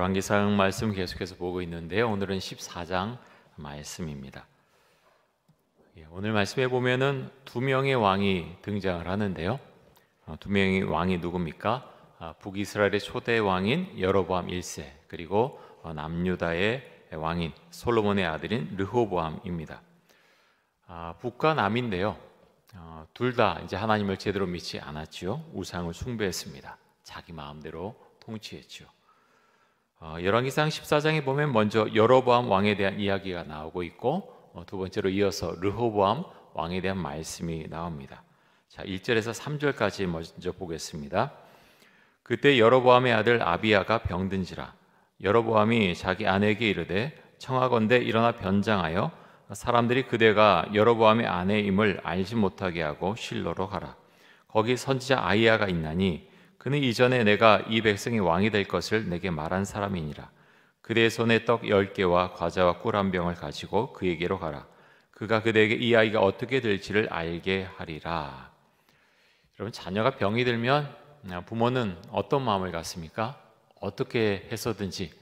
열왕기상 말씀 계속해서 보고 있는데요. 오늘은 14장 말씀입니다. 오늘 말씀에 보면은 두 명의 왕이 등장을 하는데요. 두 명의 왕이 누굽니까? 북이스라엘의 초대 왕인 여로보암 1세, 그리고 남유다의 왕인 솔로몬의 아들인 르호보암입니다. 북과 남인데요. 둘 다 이제 하나님을 제대로 믿지 않았지요. 우상을 숭배했습니다. 자기 마음대로 통치했죠. 열왕기상 14장에 보면 먼저 여로보암 왕에 대한 이야기가 나오고 있고, 두 번째로 이어서 르호보암 왕에 대한 말씀이 나옵니다. 자, 1절에서 3절까지 먼저 보겠습니다. 그때 여로보암의 아들 아비야가 병든지라. 여로보암이 자기 아내에게 이르되 청하건대 일어나 변장하여 사람들이 그대가 여로보암의 아내임을 알지 못하게 하고 실로로 가라. 거기 선지자 아히야가 있나니 그는 이전에 내가 이 백성의 왕이 될 것을 내게 말한 사람이니라. 그대의 손에 떡 10개와 과자와 꿀 한 병을 가지고 그에게로 가라. 그가 그대에게 이 아이가 어떻게 될지를 알게 하리라. 여러분, 자녀가 병이 들면 부모는 어떤 마음을 갖습니까? 어떻게 해서든지,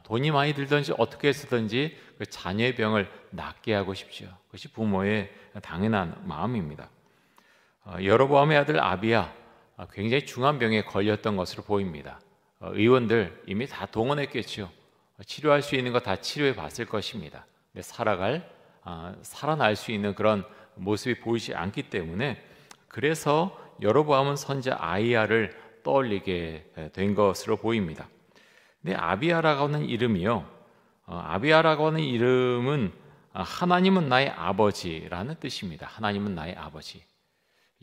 돈이 많이 들든지 어떻게 해서든지 그 자녀의 병을 낫게 하고 싶죠. 그것이 부모의 당연한 마음입니다. 여로보암의 아들 아비야, 굉장히 중한 병에 걸렸던 것으로 보입니다. 의원들 이미 다 동원했겠죠. 치료할 수 있는 거 다 치료해 봤을 것입니다. 근데 살아날 수 있는 그런 모습이 보이지 않기 때문에, 그래서 여로보암은 선지자 아히야를 떠올리게 된 것으로 보입니다. 근데 아비야라고 하는 이름이요, 아비야라고 하는 이름은 하나님은 나의 아버지라는 뜻입니다. 하나님은 나의 아버지.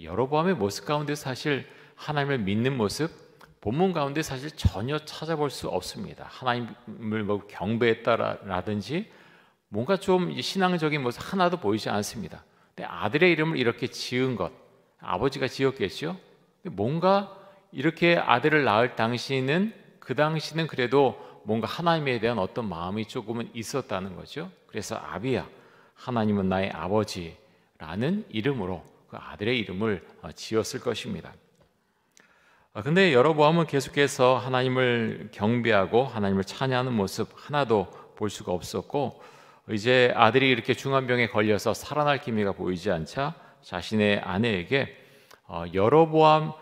여로보암의 모습 가운데 사실 하나님을 믿는 모습, 본문 가운데 사실 전혀 찾아볼 수 없습니다. 하나님을 뭐 경배했다라든지 뭔가 좀 신앙적인 모습 하나도 보이지 않습니다. 근데 아들의 이름을 이렇게 지은 것, 아버지가 지었겠죠. 근데 뭔가 이렇게 아들을 낳을 당시는, 그 당시는 그래도 뭔가 하나님에 대한 어떤 마음이 조금은 있었다는 거죠. 그래서 아비야, 하나님은 나의 아버지라는 이름으로 그 아들의 이름을 지었을 것입니다. 근데 여로보암은 계속해서 하나님을 경배하고 하나님을 찬양하는 모습 하나도 볼 수가 없었고, 이제 아들이 이렇게 중환병에 걸려서 살아날 기미가 보이지 않자 자신의 아내에게 여로보암의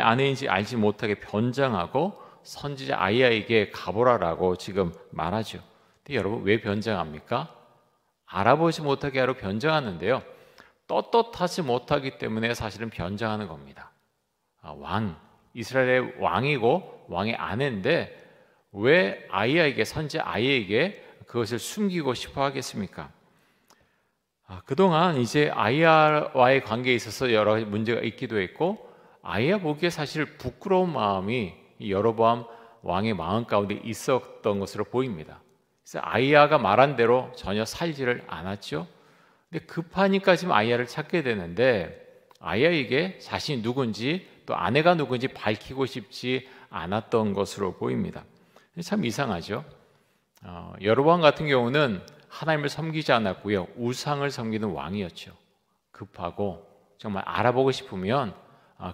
아내인지 알지 못하게 변장하고 선지자 아히야에게 가보라라고 지금 말하죠. 근데 여러분, 왜 변장합니까? 알아보지 못하게 하러 변장하는데요, 떳떳하지 못하기 때문에 사실은 변장하는 겁니다. 이스라엘의 왕이고 왕의 아내인데 왜 선지자 아히야에게 그것을 숨기고 싶어 하겠습니까? 그동안 이제 아히야와의 관계에 있어서 여러 가지 문제가 있기도 했고, 아히야 보기에 사실 부끄러운 마음이 여로보암 왕의 마음 가운데 있었던 것으로 보입니다. 그래서 아히야가 말한 대로 전혀 살지를 않았죠. 근데 급하니까 지금 아히야를 찾게 되는데, 아히야에게 자신이 누군지 또 아내가 누군지 밝히고 싶지 않았던 것으로 보입니다. 참 이상하죠. 여로보암 같은 경우는 하나님을 섬기지 않았고요, 우상을 섬기는 왕이었죠. 급하고 정말 알아보고 싶으면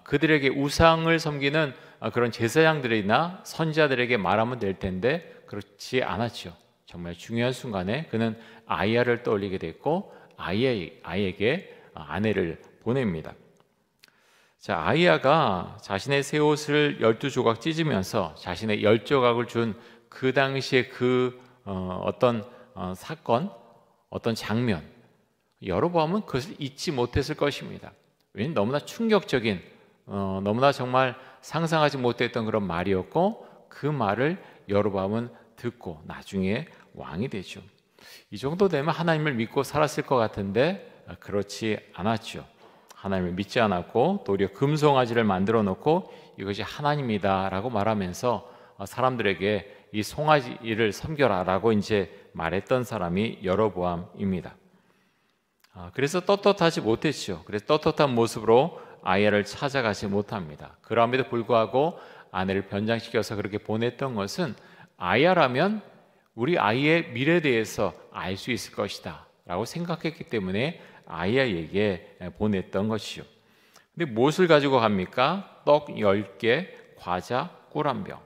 그들에게 우상을 섬기는 그런 제사장들이나 선지자들에게 말하면 될 텐데 그렇지 않았죠. 정말 중요한 순간에 그는 아히야를 떠올리게 됐고 아히야에게 아내를 보냅니다. 자, 아히야가 자신의 새 옷을 12조각 찢으면서 자신의 10조각을 준 그 당시에 어떤 사건, 어떤 장면, 여로보암은 그것을 잊지 못했을 것입니다. 왜냐하면 너무나 충격적인, 너무나 정말 상상하지 못했던 그런 말이었고, 그 말을 여로보암은 듣고 나중에 왕이 되죠. 이 정도 되면 하나님을 믿고 살았을 것 같은데 그렇지 않았죠. 하나님을 믿지 않았고 도리어 금송아지를 만들어 놓고 이것이 하나님이다라고 말하면서 사람들에게 이 송아지를 섬겨라라고 이제 말했던 사람이 여로보암입니다. 그래서 떳떳하지 못했죠. 그래서 떳떳한 모습으로 아히야를 찾아가지 못합니다. 그럼에도 불구하고 아내를 변장시켜서 그렇게 보냈던 것은, 아히야라면 우리 아이의 미래에 대해서 알 수 있을 것이다 라고 생각했기 때문에 아히야에게 보냈던 것이죠. 근데 무엇을 가지고 갑니까? 떡 10개, 과자, 꿀 한 병.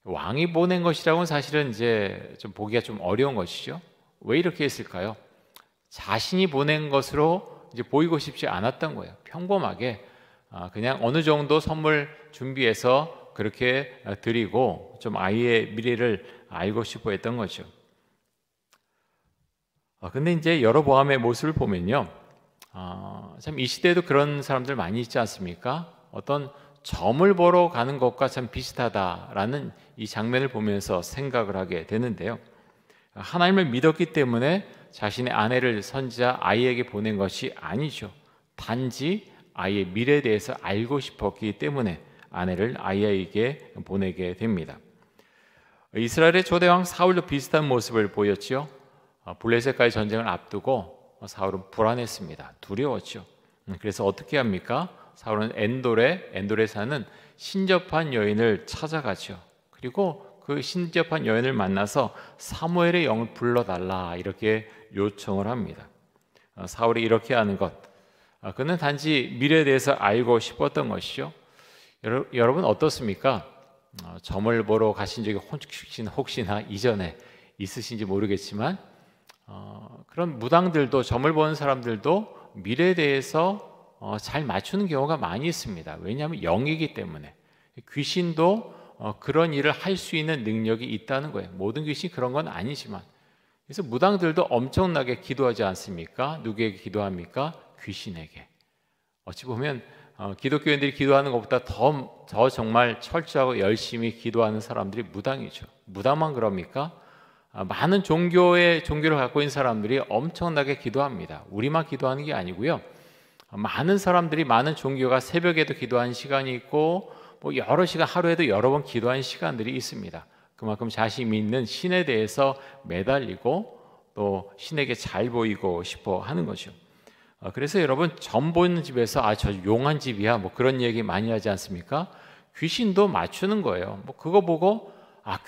왕이 보낸 것이라고는 사실은 이제 좀 보기가 좀 어려운 것이죠. 왜 이렇게 했을까요? 자신이 보낸 것으로 이제 보이고 싶지 않았던 거예요. 평범하게 그냥 어느 정도 선물 준비해서 그렇게 드리고 좀 아이의 미래를 알고 싶어 했던 거죠. 근데 이제 여로보암의 모습을 보면요, 참 이 시대에도 그런 사람들 많이 있지 않습니까? 어떤 점을 보러 가는 것과 참 비슷하다라는 이 장면을 보면서 생각을 하게 되는데요. 하나님을 믿었기 때문에 자신의 아내를 선지자 아이에게 보낸 것이 아니죠. 단지 아이의 미래에 대해서 알고 싶었기 때문에 아내를 아이에게 보내게 됩니다. 이스라엘의 초대왕 사울도 비슷한 모습을 보였죠. 블레셋과의 전쟁을 앞두고 사울은 불안했습니다. 두려웠죠. 그래서 어떻게 합니까? 사울은 엔돌에 사는 신접한 여인을 찾아가죠. 그리고 그 신접한 여인을 만나서 사무엘의 영을 불러달라 이렇게 요청을 합니다. 사울이 이렇게 하는 것, 그는 단지 미래에 대해서 알고 싶었던 것이죠. 여러분 어떻습니까? 점을 보러 가신 적이 혹시나 이전에 있으신지 모르겠지만 그런 무당들도, 점을 보는 사람들도 미래에 대해서 잘 맞추는 경우가 많이 있습니다. 왜냐하면 영이기 때문에. 귀신도 그런 일을 할 수 있는 능력이 있다는 거예요. 모든 귀신이 그런 건 아니지만. 그래서 무당들도 엄청나게 기도하지 않습니까? 누구에게 기도합니까? 귀신에게. 어찌 보면 기독교인들이 기도하는 것보다 더 정말 철저하고 열심히 기도하는 사람들이 무당이죠. 무당만 그럽니까? 많은 종교를 갖고 있는 사람들이 엄청나게 기도합니다. 우리만 기도하는 게 아니고요. 많은 사람들이, 많은 종교가 새벽에도 기도하는 시간이 있고 뭐 여러 시간, 하루에도 여러 번 기도하는 시간들이 있습니다. 그만큼 자신이 믿는 신에 대해서 매달리고 또 신에게 잘 보이고 싶어 하는 거죠. 그래서 여러분, 점 보이는 집에서 저 용한 집이야 뭐 그런 얘기 많이 하지 않습니까? 귀신도 맞추는 거예요. 뭐 그거 보고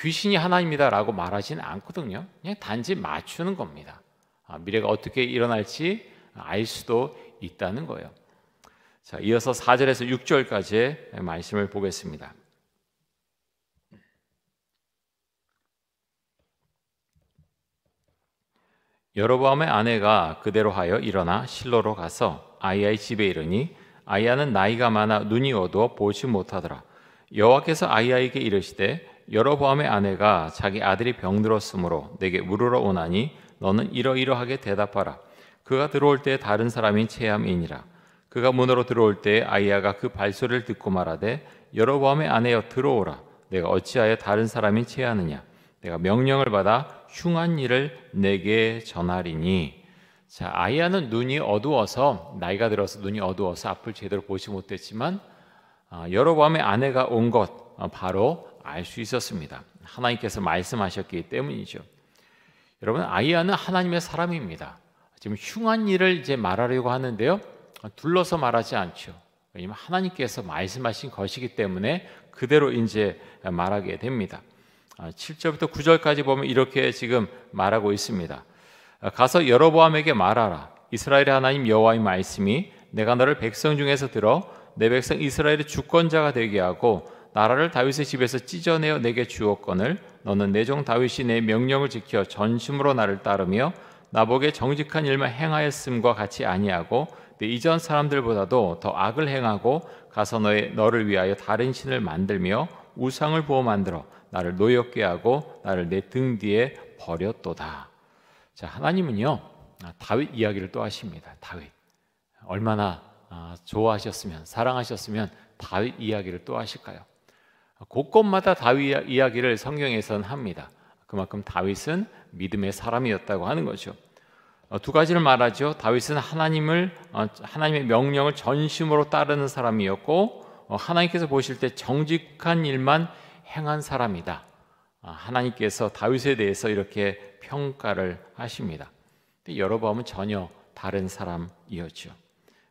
귀신이 하나님이다 라고 말하지는 않거든요. 그냥 단지 맞추는 겁니다. 미래가 어떻게 일어날지 알 수도 있다는 거예요. 자, 이어서 4절에서 6절까지의 말씀을 보겠습니다. 여로보암의 아내가 그대로 하여 일어나 실로로 가서 아이야의 집에 이르니 아이야는 나이가 많아 눈이 어두워 보지 못하더라. 여호와께서 아이야에게 이르시되 여로보암의 아내가 자기 아들이 병들었으므로 내게 물으러 오나니 너는 이러이러하게 대답하라. 그가 들어올 때 다른 사람이 체함이니라. 그가 문으로 들어올 때 아이야가 그 발소리를 듣고 말하되 여로보암의 아내여 들어오라. 내가 어찌하여 다른 사람이 체하느냐. 내가 명령을 받아 흉한 일을 내게 전하리니. 자, 아이야는 눈이 어두워서, 나이가 들어서 눈이 어두워서 앞을 제대로 보지 못했지만 여로보암의 아내가 온 것 바로 알 수 있었습니다. 하나님께서 말씀하셨기 때문이죠. 여러분, 아이야는 하나님의 사람입니다. 지금 흉한 일을 이제 말하려고 하는데요, 둘러서 말하지 않죠. 왜냐하면 하나님께서 말씀하신 것이기 때문에 그대로 이제 말하게 됩니다. 7절부터 9절까지 보면 이렇게 지금 말하고 있습니다. 가서 여로보암에게 말하라. 이스라엘의 하나님 여호와의 말씀이 내가 너를 백성 중에서 들어 내 백성 이스라엘의 주권자가 되게 하고 나라를 다윗의 집에서 찢어내어 내게 주었거늘 너는 내 종 다윗이 내 명령을 지켜 전심으로 나를 따르며 나보게 정직한 일만 행하였음과 같이 아니하고 내 이전 사람들보다도 더 악을 행하고 가서 너를 위하여 다른 신을 만들며 우상을 부어 만들어 나를 노엽게 하고 나를 내 등 뒤에 버렸도다. 자, 하나님은요, 다윗 이야기를 또 하십니다. 다윗 얼마나 좋아하셨으면, 사랑하셨으면 다윗 이야기를 또 하실까요? 곳곳마다 다윗 이야기를 성경에서는 합니다. 그만큼 다윗은 믿음의 사람이었다고 하는 거죠. 두 가지를 말하죠. 다윗은 하나님의 명령을 전심으로 따르는 사람이었고, 하나님께서 보실 때 정직한 일만 행한 사람이다. 하나님께서 다윗에 대해서 이렇게 평가를 하십니다. 근데 여로보암은 전혀 다른 사람이었죠.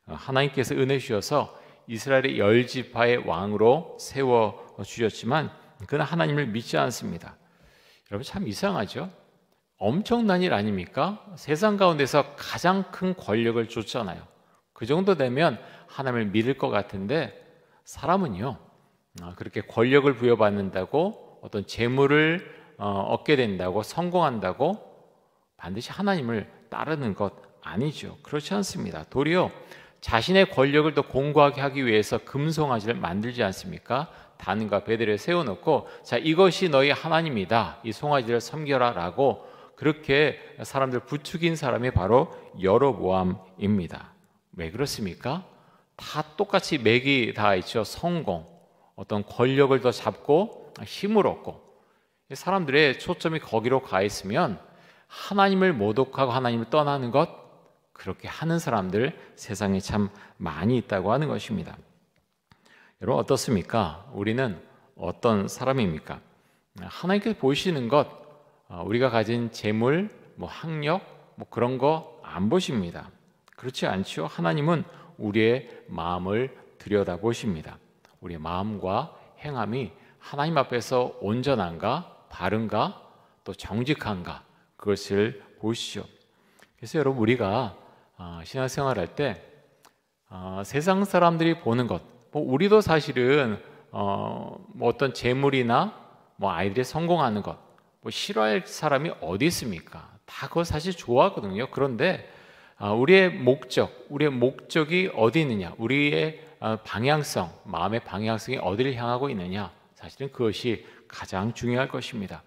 하나님께서 은혜 주셔서 이스라엘의 10지파의 왕으로 세워 주셨지만 그는 하나님을 믿지 않습니다. 여러분, 참 이상하죠? 엄청난 일 아닙니까? 세상 가운데서 가장 큰 권력을 줬잖아요. 그 정도 되면 하나님을 믿을 것 같은데 사람은요, 그렇게 권력을 부여받는다고 어떤 재물을 얻게 된다고 성공한다고 반드시 하나님을 따르는 것 아니죠. 그렇지 않습니다. 도리어 자신의 권력을 더 공고하게 하기 위해서 금송아지를 만들지 않습니까? 단과 베델을 세워놓고 자, 이것이 너희 하나님이다, 이 송아지를 섬겨라 라고 그렇게 사람들 부추긴 사람이 바로 여로보암입니다. 왜 그렇습니까? 다 똑같이 맥이 다 있죠. 성공, 어떤 권력을 더 잡고 힘을 얻고, 사람들의 초점이 거기로 가 있으면 하나님을 모독하고 하나님을 떠나는 것, 그렇게 하는 사람들 세상에 참 많이 있다고 하는 것입니다. 여러분 어떻습니까? 우리는 어떤 사람입니까? 하나님께서 보시는 것, 우리가 가진 재물, 학력, 그런 거 안 보십니다. 그렇지 않죠? 하나님은 우리의 마음을 들여다보십니다. 우리의 마음과 행함이 하나님 앞에서 온전한가, 바른가, 또 정직한가, 그것을 보시죠. 그래서 여러분 우리가 신앙생활할 때 세상 사람들이 보는 것, 우리도 사실은 어떤 재물이나 아이들이 성공하는 것, 싫어할 사람이 어디 있습니까? 다 그거 사실 좋아하거든요. 그런데 우리의 목적이 어디 있느냐, 우리의 방향성, 마음의 방향성이 어디를 향하고 있느냐, 사실은 그것이 가장 중요할 것입니다.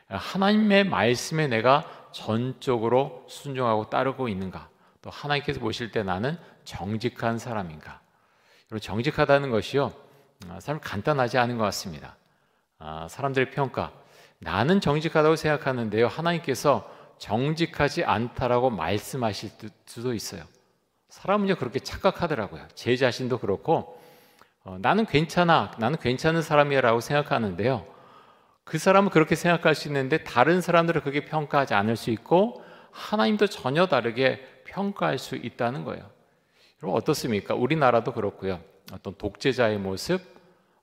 하나님의 말씀에 내가 전적으로 순종하고 따르고 있는가, 또 하나님께서 보실 때 나는 정직한 사람인가. 그리고 정직하다는 것이요, 사실 간단하지 않은 것 같습니다. 사람들의 평가, 나는 정직하다고 생각하는데요, 하나님께서 정직하지 않다라고 말씀하실 수도 있어요. 사람은요 그렇게 착각하더라고요. 제 자신도 그렇고 나는 괜찮아, 나는 괜찮은 사람이야 라고 생각하는데요, 그 사람은 그렇게 생각할 수 있는데 다른 사람들은 그렇게 평가하지 않을 수 있고 하나님도 전혀 다르게 평가할 수 있다는 거예요. 여러분 어떻습니까? 우리나라도 그렇고요, 어떤 독재자의 모습,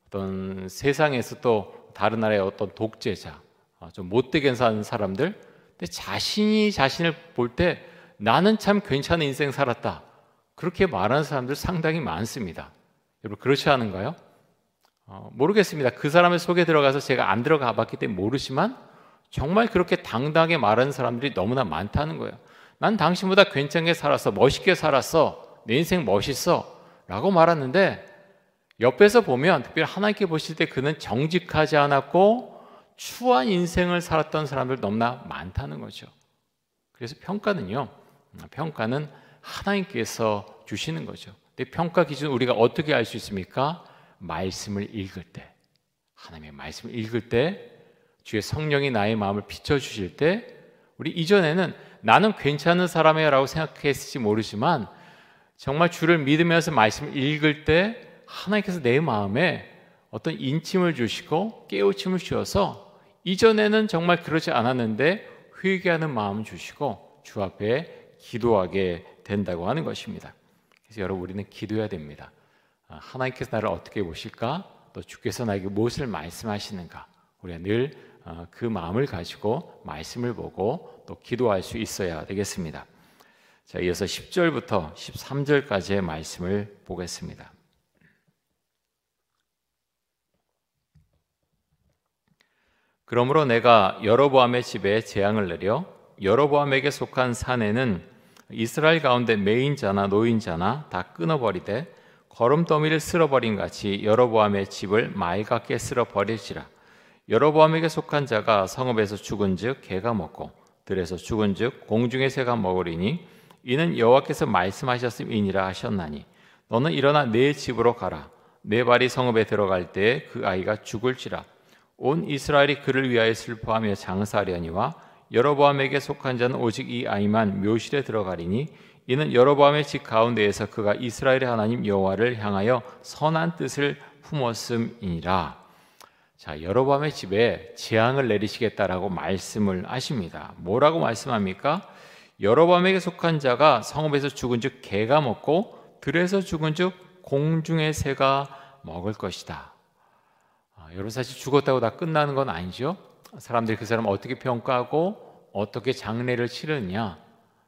어떤 세상에서 또 다른 나라의 어떤 독재자, 좀 못되게 사는 사람들, 근데 자신이 자신을 볼 때 나는 참 괜찮은 인생 살았다, 그렇게 말하는 사람들 상당히 많습니다. 여러분 그렇지 않은가요? 모르겠습니다. 그 사람의 속에 들어가서 제가 안 들어가 봤기 때문에 모르지만 정말 그렇게 당당하게 말하는 사람들이 너무나 많다는 거예요. 난 당신보다 괜찮게 살았어, 멋있게 살았어, 내 인생 멋있어 라고 말하는데 옆에서 보면, 특별히 하나님께 보실 때 그는 정직하지 않았고 추한 인생을 살았던 사람들 너무나 많다는 거죠. 그래서 평가는 하나님께서 주시는 거죠. 근데 평가 기준 우리가 어떻게 알 수 있습니까? 말씀을 읽을 때, 하나님의 말씀을 읽을 때, 주의 성령이 나의 마음을 비춰주실 때, 우리 이전에는 나는 괜찮은 사람이야 라고 생각했을지 모르지만 정말 주를 믿으면서 말씀을 읽을 때 하나님께서 내 마음에 어떤 인침을 주시고 깨우침을 주셔서 이전에는 정말 그러지 않았는데 회개하는 마음을 주시고 주 앞에 기도하게 된다고 하는 것입니다. 그래서 여러분 우리는 기도해야 됩니다. 하나님께서 나를 어떻게 보실까? 또 주께서 나에게 무엇을 말씀하시는가? 우리가 늘 그 마음을 가지고 말씀을 보고 또 기도할 수 있어야 되겠습니다. 자, 이어서 10절부터 13절까지의 말씀을 보겠습니다. 그러므로 내가 여로보암의 집에 재앙을 내려 여로보암에게 속한 산에는 이스라엘 가운데 매인자나 노인자나 다 끊어버리되 거름더미를 쓸어버린 같이 여로보암의 집을 맑게 쓸어버릴지라. 여로보암에게 속한 자가 성읍에서 죽은즉 개가 먹고 들에서 죽은즉 공중의 새가 먹으리니 이는 여호와께서 말씀하셨음이니라 하셨나니 너는 일어나 내 집으로 가라. 내 발이 성읍에 들어갈 때에 그 아이가 죽을지라. 온 이스라엘이 그를 위하여 슬퍼하며 장사하려니와 여로보암에게 속한 자는 오직 이 아이만 묘실에 들어가리니 이는 여로보암의 집 가운데에서 그가 이스라엘의 하나님 여호와를 향하여 선한 뜻을 품었음이니라. 자, 여로보암의 집에 재앙을 내리시겠다라고 말씀을 하십니다. 뭐라고 말씀합니까? 여로보암에게 속한 자가 성읍에서 죽은즉 개가 먹고 들에서 죽은즉 공중의 새가 먹을 것이다. 여러분 사실 죽었다고 다 끝나는 건 아니죠. 사람들이 그 사람 어떻게 평가하고 어떻게 장례를 치르느냐,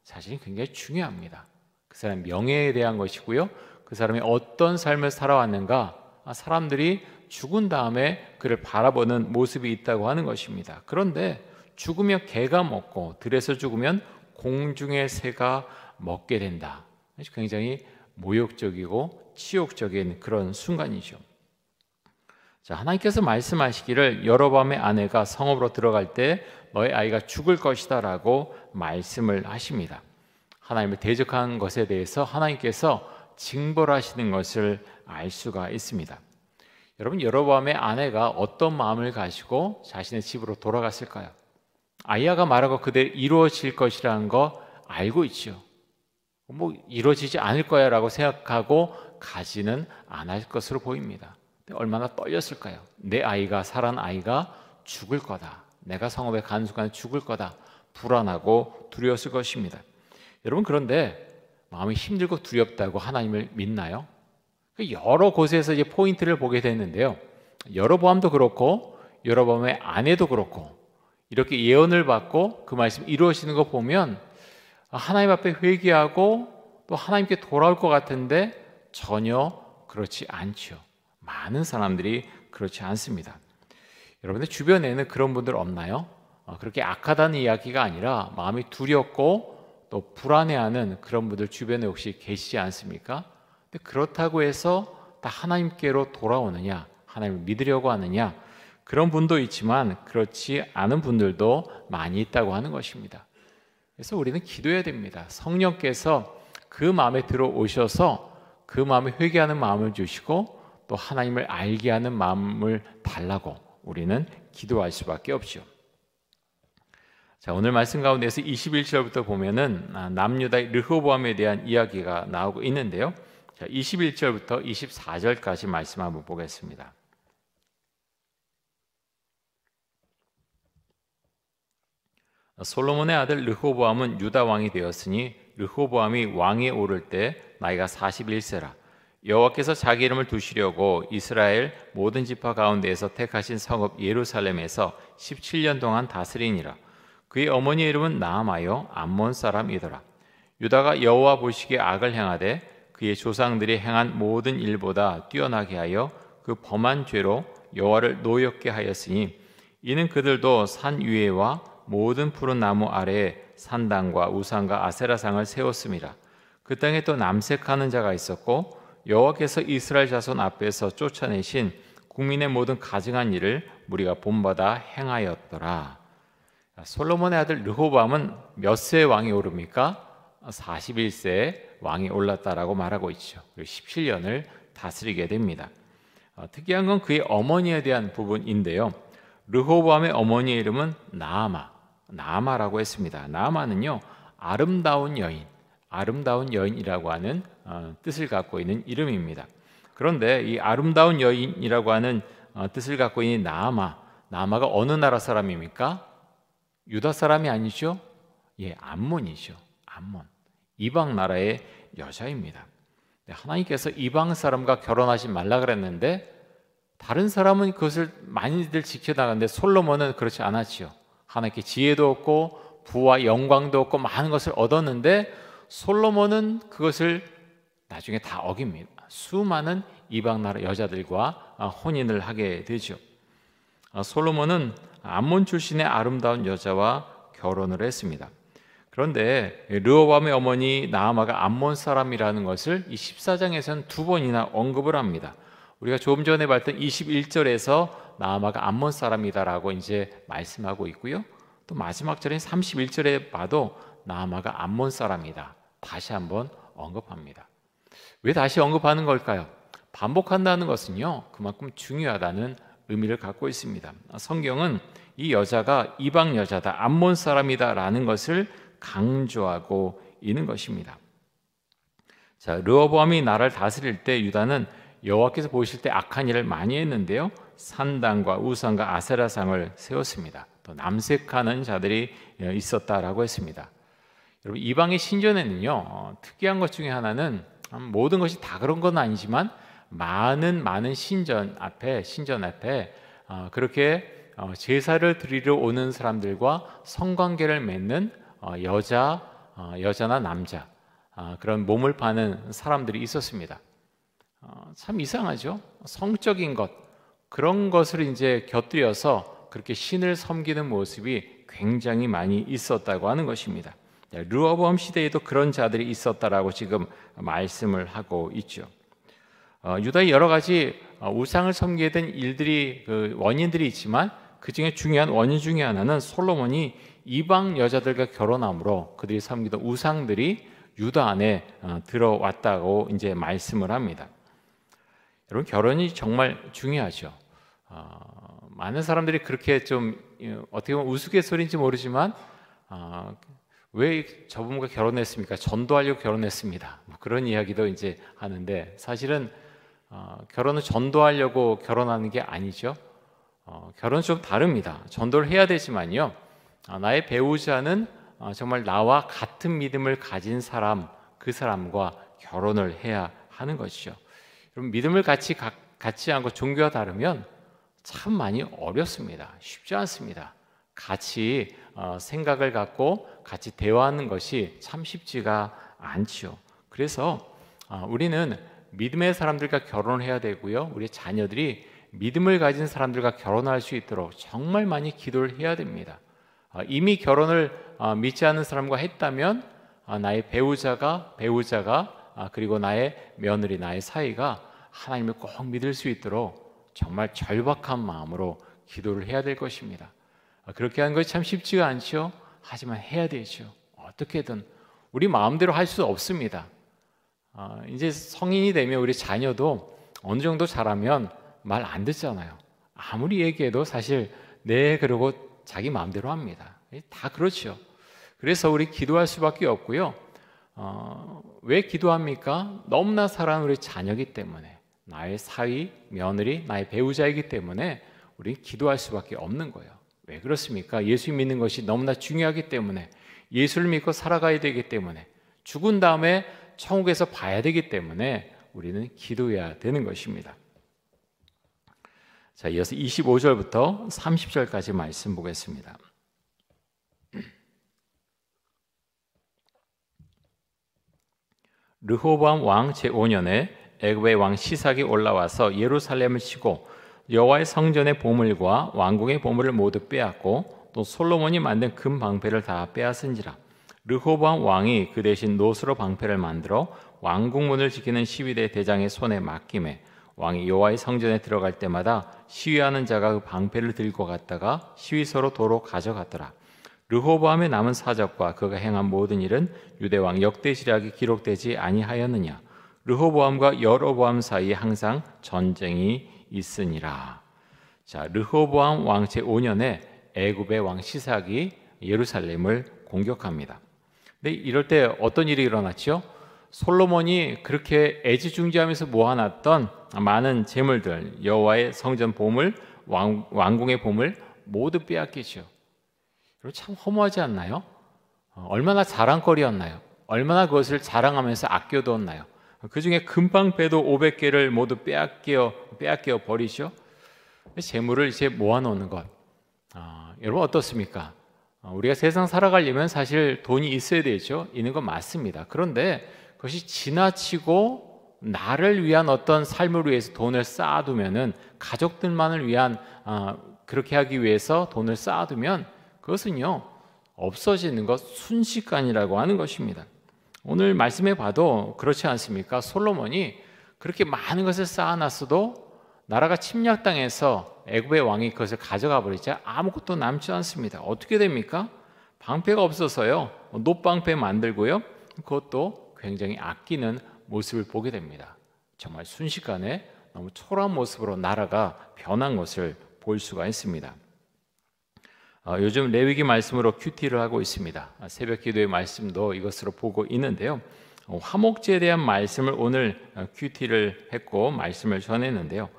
사실은 굉장히 중요합니다. 그 사람 명예에 대한 것이고요, 그 사람이 어떤 삶을 살아왔는가, 사람들이 죽은 다음에 그를 바라보는 모습이 있다고 하는 것입니다. 그런데 죽으면 개가 먹고 들에서 죽으면 공중의 새가 먹게 된다. 굉장히 모욕적이고 치욕적인 그런 순간이죠. 자, 하나님께서 말씀하시기를 여로보암의 아내가 성읍으로 들어갈 때 너의 아이가 죽을 것이다 라고 말씀을 하십니다. 하나님을 대적한 것에 대해서 하나님께서 징벌하시는 것을 알 수가 있습니다. 여러분, 여로보암의 아내가 어떤 마음을 가지고 자신의 집으로 돌아갔을까요? 아이야가 말한 거 그대로 이루어질 것이라는 거 알고 있죠. 뭐 이루어지지 않을 거야 라고 생각하고 가지는 않을 것으로 보입니다. 얼마나 떨렸을까요? 내 아이가, 살아난 아이가 죽을 거다. 내가 성읍에 가는 순간 죽을 거다. 불안하고 두려웠을 것입니다. 여러분, 그런데 마음이 힘들고 두렵다고 하나님을 믿나요? 여러 곳에서 이제 포인트를 보게 됐는데요. 여로보암도 그렇고 여로보암의 아내도 그렇고 이렇게 예언을 받고 그 말씀 이루어지는 거 보면 하나님 앞에 회개하고 또 하나님께 돌아올 것 같은데 전혀 그렇지 않죠. 많은 사람들이 그렇지 않습니다. 여러분들 주변에는 그런 분들 없나요? 그렇게 악하다는 이야기가 아니라 마음이 두렵고 또 불안해하는 그런 분들 주변에 혹시 계시지 않습니까? 근데 그렇다고 해서 다 하나님께로 돌아오느냐, 하나님을 믿으려고 하느냐, 그런 분도 있지만 그렇지 않은 분들도 많이 있다고 하는 것입니다. 그래서 우리는 기도해야 됩니다. 성령께서 그 마음에 들어오셔서 그 마음에 회개하는 마음을 주시고 또 하나님을 알게 하는 마음을 달라고 우리는 기도할 수밖에 없죠. 자, 오늘 말씀 가운데서 21절부터 보면은 남유다의 르호보암에 대한 이야기가 나오고 있는데요. 자, 21절부터 24절까지 말씀 한번 보겠습니다. 솔로몬의 아들 르호보암은 유다 왕이 되었으니 르호보암이 왕위에 오를 때 나이가 41세라. 여호와께서 자기 이름을 두시려고 이스라엘 모든 지파 가운데에서 택하신 성읍 예루살렘에서 17년 동안 다스리니라. 그의 어머니의 이름은 나아마요 암몬 사람이더라. 유다가 여호와 보시기에 악을 행하되 그의 조상들이 행한 모든 일보다 뛰어나게 하여 그 범한 죄로 여호와를 노엽게 하였으니 이는 그들도 산 위에와 모든 푸른 나무 아래에 산당과 우상과 아세라상을 세웠음이라. 그 땅에 또 남색하는 자가 있었고 여호와께서 이스라엘 자손 앞에서 쫓아내신 국민의 모든 가증한 일을 무리가 본받아 행하였더라. 솔로몬의 아들 르호보암은 몇 세 왕이 오릅니까? 41세에 왕이 올랐다라고 말하고 있죠. 그리고 17년을 다스리게 됩니다. 특이한 건 그의 어머니에 대한 부분인데요. 르호보암의 어머니의 이름은 나아마라고 했습니다. 나아마는요, 아름다운 여인이라고 하는 뜻을 갖고 있는 이름입니다. 그런데 이 아름다운 여인이라고 하는 뜻을 갖고 있는 나아마가 어느 나라 사람입니까? 유다 사람이 아니죠? 예, 암몬이죠. 암몬. 이방 나라의 여자입니다. 하나님께서 이방 사람과 결혼하지 말라 그랬는데 다른 사람은 그것을 많이들 지켜나가는데 솔로몬은 그렇지 않았지요. 하나님께 지혜도 얻고 부와 영광도 얻고 많은 것을 얻었는데 솔로몬은 그것을 나중에 다 어깁니다. 수많은 이방 나라 여자들과 혼인을 하게 되죠. 솔로몬은 암몬 출신의 아름다운 여자와 결혼을 했습니다. 그런데 르호보암의 어머니 나아마가 암몬 사람이라는 것을 이 14장에서는 두 번이나 언급을 합니다. 우리가 조금 전에 봤던 21절에서 나아마가 암몬 사람이다라고 이제 말씀하고 있고요. 또 마지막 절인 31절에 봐도 나아마가 암몬 사람이다. 다시 한번 언급합니다. 왜 다시 언급하는 걸까요? 반복한다는 것은요, 그만큼 중요하다는 의미를 갖고 있습니다. 성경은 이 여자가 이방 여자다, 암몬 사람이다라는 것을 강조하고 있는 것입니다. 자, 르호보암이 나라를 다스릴 때 유다는 여호와께서 보실 때 악한 일을 많이 했는데요, 산당과 우상과 아세라상을 세웠습니다. 또 남색하는 자들이 있었다라고 했습니다. 여러분, 이방의 신전에는요, 특이한 것 중에 하나는 모든 것이 다 그런 건 아니지만 많은 신전 앞에 그렇게 제사를 드리러 오는 사람들과 성관계를 맺는 여자나 남자, 그런 몸을 파는 사람들이 있었습니다. 참 이상하죠. 성적인 것, 그런 것을 이제 곁들여서 그렇게 신을 섬기는 모습이 굉장히 많이 있었다고 하는 것입니다. 르호보암 시대에도 그런 자들이 있었다라고 지금 말씀을 하고 있죠. 유다의 여러 가지 우상을 섬기게 된 일들이 원인들이 있지만 그 중에 중요한 원인 중에 하나는 솔로몬이 이방 여자들과 결혼함으로 그들이 섬기던 우상들이 유다 안에 들어왔다고 이제 말씀을 합니다. 여러분, 결혼이 정말 중요하죠. 많은 사람들이 그렇게 좀 어떻게 보면 우스갯소리인지 모르지만 왜 저분과 결혼했습니까? 전도하려고 결혼했습니다. 뭐 그런 이야기도 이제 하는데 사실은 결혼은 전도하려고 결혼하는 게 아니죠. 결혼은 좀 다릅니다. 전도를 해야 되지만요, 나의 배우자는 정말 나와 같은 믿음을 가진 사람, 그 사람과 결혼을 해야 하는 것이죠. 여러분, 믿음을 같이 않고 종교가 다르면 참 많이 어렵습니다. 쉽지 않습니다. 같이 생각을 갖고 같이 대화하는 것이 참 쉽지가 않죠. 그래서 우리는 믿음의 사람들과 결혼을 해야 되고요, 우리 자녀들이 믿음을 가진 사람들과 결혼할 수 있도록 정말 많이 기도를 해야 됩니다. 이미 결혼을 믿지 않는 사람과 했다면 나의 배우자가 그리고 나의 며느리, 나의 사이가 하나님을 꼭 믿을 수 있도록 정말 절박한 마음으로 기도를 해야 될 것입니다. 그렇게 하는 것이 참 쉽지가 않죠. 하지만 해야 되죠. 어떻게든 우리 마음대로 할 수 없습니다. 이제 성인이 되면 우리 자녀도 어느 정도 자라면 말 안 듣잖아요. 아무리 얘기해도 사실 네 그러고 자기 마음대로 합니다. 다 그렇죠. 그래서 우리 기도할 수밖에 없고요. 왜 기도합니까? 너무나 사랑하는 우리 자녀이기 때문에, 나의 사위, 며느리, 나의 배우자이기 때문에 우리는 기도할 수밖에 없는 거예요. 왜 그렇습니까? 예수 믿는 것이 너무나 중요하기 때문에, 예수를 믿고 살아가야 되기 때문에, 죽은 다음에 천국에서 봐야 되기 때문에 우리는 기도해야 되는 것입니다. 자, 이어서 25절부터 30절까지 말씀 보겠습니다. 르호보암 왕 제5년에 애굽의 왕 시삭이 올라와서 예루살렘을 치고 여호와의 성전의 보물과 왕궁의 보물을 모두 빼앗고 또 솔로몬이 만든 금 방패를 다 빼앗은지라. 르호보암 왕이 그 대신 노수로 방패를 만들어 왕궁문을 지키는 시위대 대장의 손에 맡기매 왕이 여호와의 성전에 들어갈 때마다 시위하는 자가 그 방패를 들고 갔다가 시위소로 도로 가져갔더라. 르호보암의 남은 사적과 그가 행한 모든 일은 유대왕 역대지략이 기록되지 아니하였느냐. 르호보암과 여로보암 사이에 항상 전쟁이 있으니라. 자, 르호보암 왕 제5년에 애굽의 왕 시삭이 예루살렘을 공격합니다. 근데 이럴 때 어떤 일이 일어났죠? 솔로몬이 그렇게 애지중지하면서 모아놨던 많은 재물들, 여호와의 성전 보물, 왕궁의 보물 모두 빼앗기죠. 참 허무하지 않나요? 얼마나 자랑거리였나요? 얼마나 그것을 자랑하면서 아껴두었나요? 그 중에 금방패도 500개를 모두 빼앗겨 버리죠. 재물을 이제 모아놓는 것. 여러분 어떻습니까? 우리가 세상 살아가려면 사실 돈이 있어야 되죠. 있는 건 맞습니다. 그런데 그것이 지나치고 나를 위한 어떤 삶을 위해서 돈을 쌓아두면은, 가족들만을 위한 그렇게 하기 위해서 돈을 쌓아두면 그것은요 없어지는 것, 순식간이라고 하는 것입니다. 오늘 말씀해 봐도 그렇지 않습니까? 솔로몬이 그렇게 많은 것을 쌓아놨어도 나라가 침략당해서 애굽의 왕이 그것을 가져가 버리자 아무것도 남지 않습니다. 어떻게 됩니까? 방패가 없어서요 놋방패 만들고요, 그것도 굉장히 아끼는 모습을 보게 됩니다. 정말 순식간에 너무 초라한 모습으로 나라가 변한 것을 볼 수가 있습니다. 요즘 레위기 말씀으로 큐티를 하고 있습니다. 새벽 기도의 말씀도 이것으로 보고 있는데요. 화목제에 대한 말씀을 오늘 큐티를 했고 말씀을 전했는데요.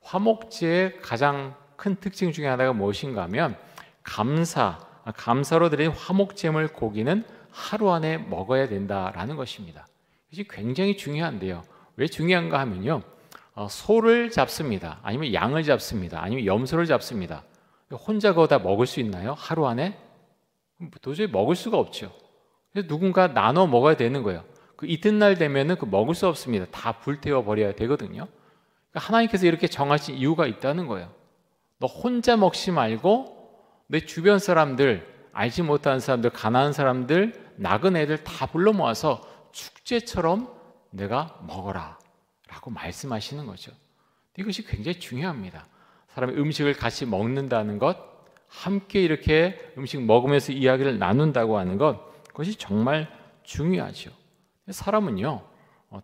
화목제의 가장 큰 특징 중에 하나가 무엇인가 하면 감사로 드린 화목제물 고기는 하루 안에 먹어야 된다라는 것입니다. 이것이 굉장히 중요한데요. 왜 중요한가 하면요, 소를 잡습니다. 아니면 양을 잡습니다. 아니면 염소를 잡습니다. 혼자 그거 다 먹을 수 있나요? 하루 안에? 도저히 먹을 수가 없죠. 그래서 누군가 나눠 먹어야 되는 거예요. 그 이튿날 되면은 그 먹을 수 없습니다. 다 불태워 버려야 되거든요. 하나님께서 이렇게 정하신 이유가 있다는 거예요. 너 혼자 먹지 말고 내 주변 사람들, 알지 못하는 사람들, 가난한 사람들, 나그네들 다 불러 모아서 축제처럼 내가 먹어라 라고 말씀하시는 거죠. 이것이 굉장히 중요합니다. 사람이 음식을 같이 먹는다는 것, 함께 이렇게 음식 먹으면서 이야기를 나눈다고 하는 것, 그것이 정말 중요하죠. 사람은요,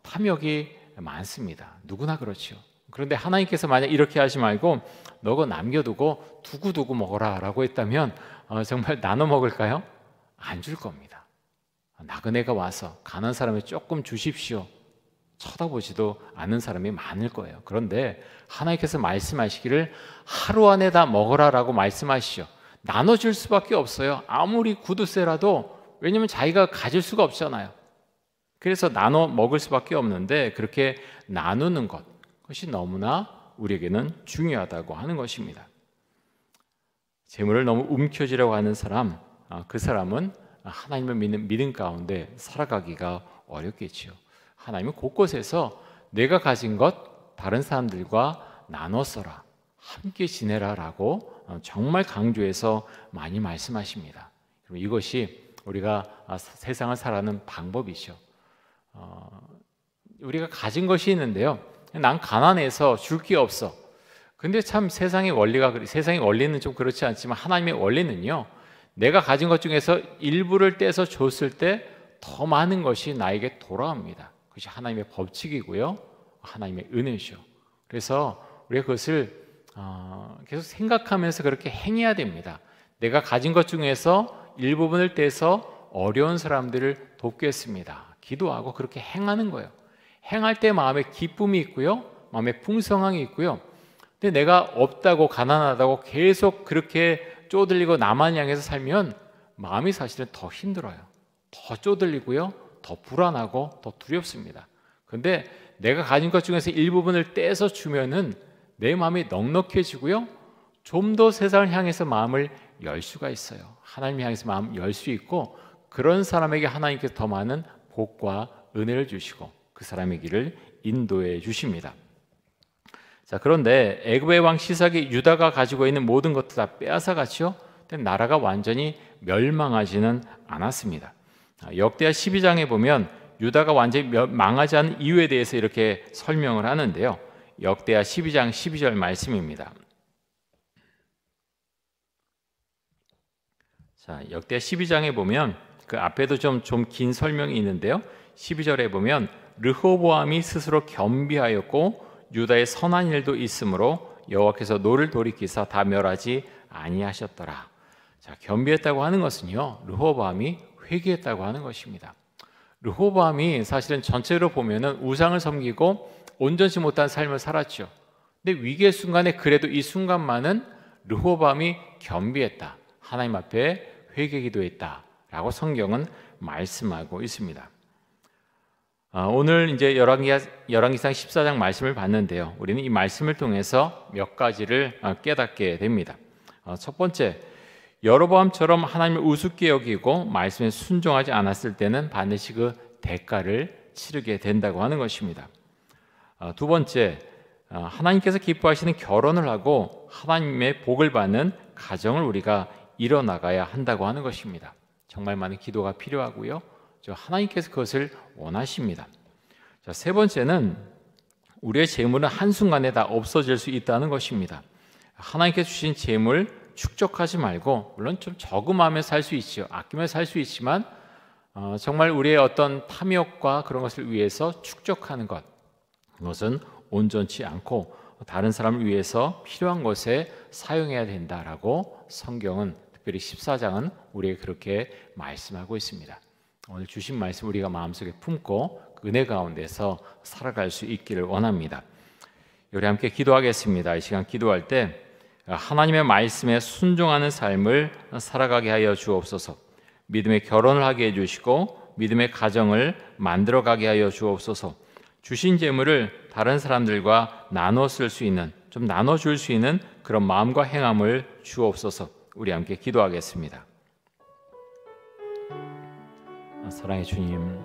탐욕이 많습니다. 누구나 그렇죠. 그런데 하나님께서 만약 이렇게 하지 말고 너거 남겨두고 두고두고 먹어라 라고 했다면 정말 나눠 먹을까요? 안 줄 겁니다. 나그네가 와서 가난한 사람에 조금 주십시오, 쳐다보지도 않는 사람이 많을 거예요. 그런데 하나님께서 말씀하시기를 하루 안에 다 먹어라 라고 말씀하시죠. 나눠줄 수밖에 없어요. 아무리 구두쇠라도. 왜냐하면 자기가 가질 수가 없잖아요. 그래서 나눠 먹을 수밖에 없는데 그렇게 나누는 것, 그것이 너무나 우리에게는 중요하다고 하는 것입니다. 재물을 너무 움켜쥐려고 하는 사람, 그 사람은 하나님을 믿는 믿음 가운데 살아가기가 어렵겠지요. 하나님은 곳곳에서 내가 가진 것 다른 사람들과 나눠 써라, 함께 지내라 라고 정말 강조해서 많이 말씀하십니다. 이것이 우리가 세상을 살아가는 방법이죠. 우리가 가진 것이 있는데요, 난 가난해서 줄 게 없어. 근데 참 세상의 원리는 좀 그렇지 않지만 하나님의 원리는요, 내가 가진 것 중에서 일부를 떼서 줬을 때 더 많은 것이 나에게 돌아옵니다. 그것이 하나님의 법칙이고요, 하나님의 은혜죠. 그래서 우리가 그것을 계속 생각하면서 그렇게 행해야 됩니다. 내가 가진 것 중에서 일부분을 떼서 어려운 사람들을 돕겠습니다, 기도하고 그렇게 행하는 거예요. 행할 때 마음에 기쁨이 있고요, 마음에 풍성함이 있고요. 근데 내가 없다고 가난하다고 계속 그렇게 쪼들리고 나만 향해서 살면 마음이 사실은 더 힘들어요. 더 쪼들리고요, 더 불안하고 더 두렵습니다. 그런데 내가 가진 것 중에서 일부분을 떼서 주면은 내 마음이 넉넉해지고요, 좀 더 세상을 향해서 마음을 열 수가 있어요. 하나님 향해서 마음 열 수 있고, 그런 사람에게 하나님께서 더 많은 복과 은혜를 주시고 그 사람의 길을 인도해 주십니다. 자, 그런데 애굽의 왕 시삭이 유다가 가지고 있는 모든 것들 다 빼앗아 갔죠. 근데 나라가 완전히 멸망하지는 않았습니다. 역대하 12장에 보면 유다가 완전히 망하지 않은 이유에 대해서 이렇게 설명을 하는데요. 역대하 12장 12절 말씀입니다. 자, 역대하 12장에 보면 그 앞에도 좀 긴 설명이 있는데요. 12절에 보면 르호보암이 스스로 겸비하였고 유다의 선한 일도 있으므로 여호와께서 노를 돌이키사 다 멸하지 아니하셨더라. 자, 겸비했다고 하는 것은요, 르호보암이 회개했다고 하는 것입니다. 르호보암이 사실은 전체로 보면은 우상을 섬기고 온전치 못한 삶을 살았죠. 근데 위기의 순간에 그래도 이 순간만은 르호보암이 겸비했다, 하나님 앞에 회개 기도했다라고 성경은 말씀하고 있습니다. 오늘 이제 열왕기상 14장 말씀을 봤는데요, 우리는 이 말씀을 통해서 몇 가지를 깨닫게 됩니다. 첫 번째, 여로보암처럼 하나님을 우습게 여기고 말씀에 순종하지 않았을 때는 반드시 그 대가를 치르게 된다고 하는 것입니다. 두 번째, 하나님께서 기뻐하시는 결혼을 하고 하나님의 복을 받는 가정을 우리가 이뤄나가야 한다고 하는 것입니다. 정말 많은 기도가 필요하고요, 하나님께서 그것을 원하십니다. 자, 세 번째는 우리의 재물은 한순간에 다 없어질 수 있다는 것입니다. 하나님께서 주신 재물 축적하지 말고, 물론 좀 저금하며 살 수 있죠. 아끼며 살 수 있지만 정말 우리의 어떤 탐욕과 그런 것을 위해서 축적하는 것, 그것은 온전치 않고 다른 사람을 위해서 필요한 것에 사용해야 된다라고 성경은, 특별히 14장은 우리에게 그렇게 말씀하고 있습니다. 오늘 주신 말씀 우리가 마음속에 품고 그 은혜 가운데서 살아갈 수 있기를 원합니다. 우리 함께 기도하겠습니다. 이 시간 기도할 때 하나님의 말씀에 순종하는 삶을 살아가게 하여 주옵소서. 믿음의 결혼을 하게 해주시고 믿음의 가정을 만들어가게 하여 주옵소서. 주신 재물을 다른 사람들과 나눠 쓸 수 있는, 좀 나눠줄 수 있는 그런 마음과 행함을 주옵소서. 우리 함께 기도하겠습니다. 사랑의 주님,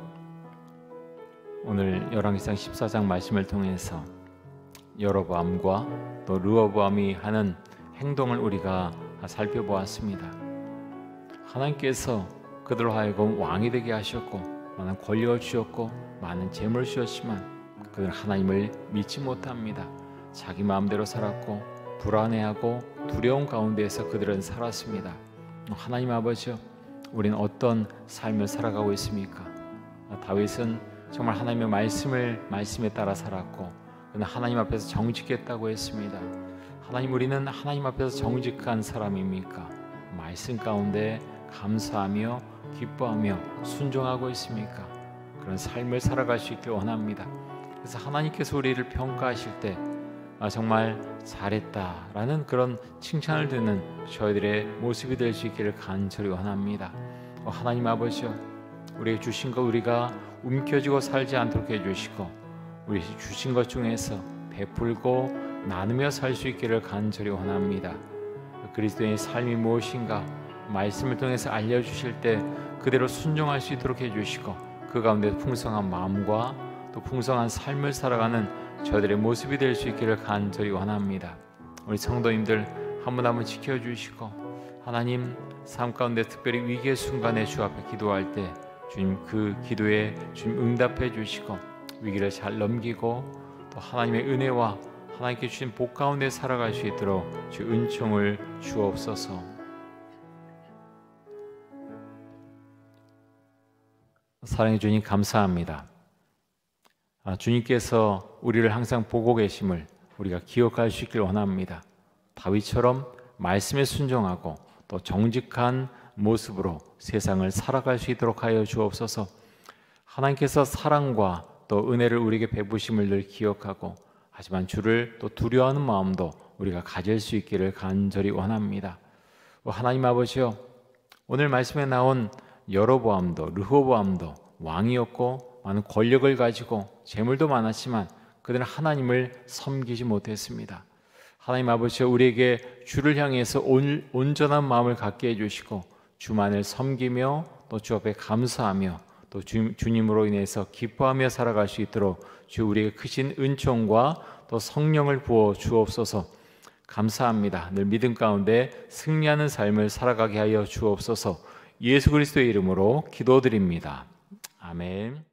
오늘 열왕기상 14장 말씀을 통해서 여로보암과 또 르호보암이 하는 행동을 우리가 살펴보았습니다. 하나님께서 그들로 하여금 왕이 되게 하셨고 많은 권력을 주셨고 많은 재물을 주셨지만 그들은 하나님을 믿지 못합니다. 자기 마음대로 살았고 불안해하고 두려움 가운데에서 그들은 살았습니다. 하나님 아버지요, 우리는 어떤 삶을 살아가고 있습니까? 다윗은 정말 하나님의 말씀에 따라 살았고 그는 하나님 앞에서 정직했다고 했습니다. 하나님, 우리는 하나님 앞에서 정직한 사람입니까? 말씀 가운데 감사하며 기뻐하며 순종하고 있습니까? 그런 삶을 살아갈 수 있길 원합니다. 그래서 하나님께서 우리를 평가하실 때 정말 잘했다라는 그런 칭찬을 듣는 저희들의 모습이 될 수 있기를 간절히 원합니다. 하나님 아버지요, 우리에게 주신 것 우리가 움켜쥐고 살지 않도록 해주시고 우리 주신 것 중에서 베풀고 나누며 살 수 있기를 간절히 원합니다. 그리스도의 삶이 무엇인가 말씀을 통해서 알려주실 때 그대로 순종할 수 있도록 해주시고 그 가운데 풍성한 마음과 또 풍성한 삶을 살아가는 저들의 모습이 될 수 있기를 간절히 원합니다. 우리 성도님들 한 분 한 분 지켜주시고 하나님, 삶 가운데 특별히 위기의 순간에 주 앞에 기도할 때 주님 그 기도에 주님 응답해 주시고 위기를 잘 넘기고 또 하나님의 은혜와 하나님께 주신 복 가운데 살아갈 수 있도록 주 은총을 주옵소서. 사랑해 주님 감사합니다. 주님께서 우리를 항상 보고 계심을 우리가 기억할 수 있길 원합니다. 다윗처럼 말씀에 순종하고 또 정직한 모습으로 세상을 살아갈 수 있도록 하여 주옵소서. 하나님께서 사랑과 또 은혜를 우리에게 베푸심을 늘 기억하고 하지만 주를 또 두려워하는 마음도 우리가 가질 수 있기를 간절히 원합니다. 하나님 아버지요, 오늘 말씀에 나온 여로보암도 르호보암도 왕이었고 많은 권력을 가지고 재물도 많았지만 그들은 하나님을 섬기지 못했습니다. 하나님 아버지요, 우리에게 주를 향해서 온전한 마음을 갖게 해주시고 주만을 섬기며 또 주 앞에 감사하며 또 주님으로 인해서 기뻐하며 살아갈 수 있도록 주 우리에게 크신 은총과 또 성령을 부어 주옵소서. 감사합니다. 늘 믿음 가운데 승리하는 삶을 살아가게 하여 주옵소서. 예수 그리스도의 이름으로 기도드립니다. 아멘.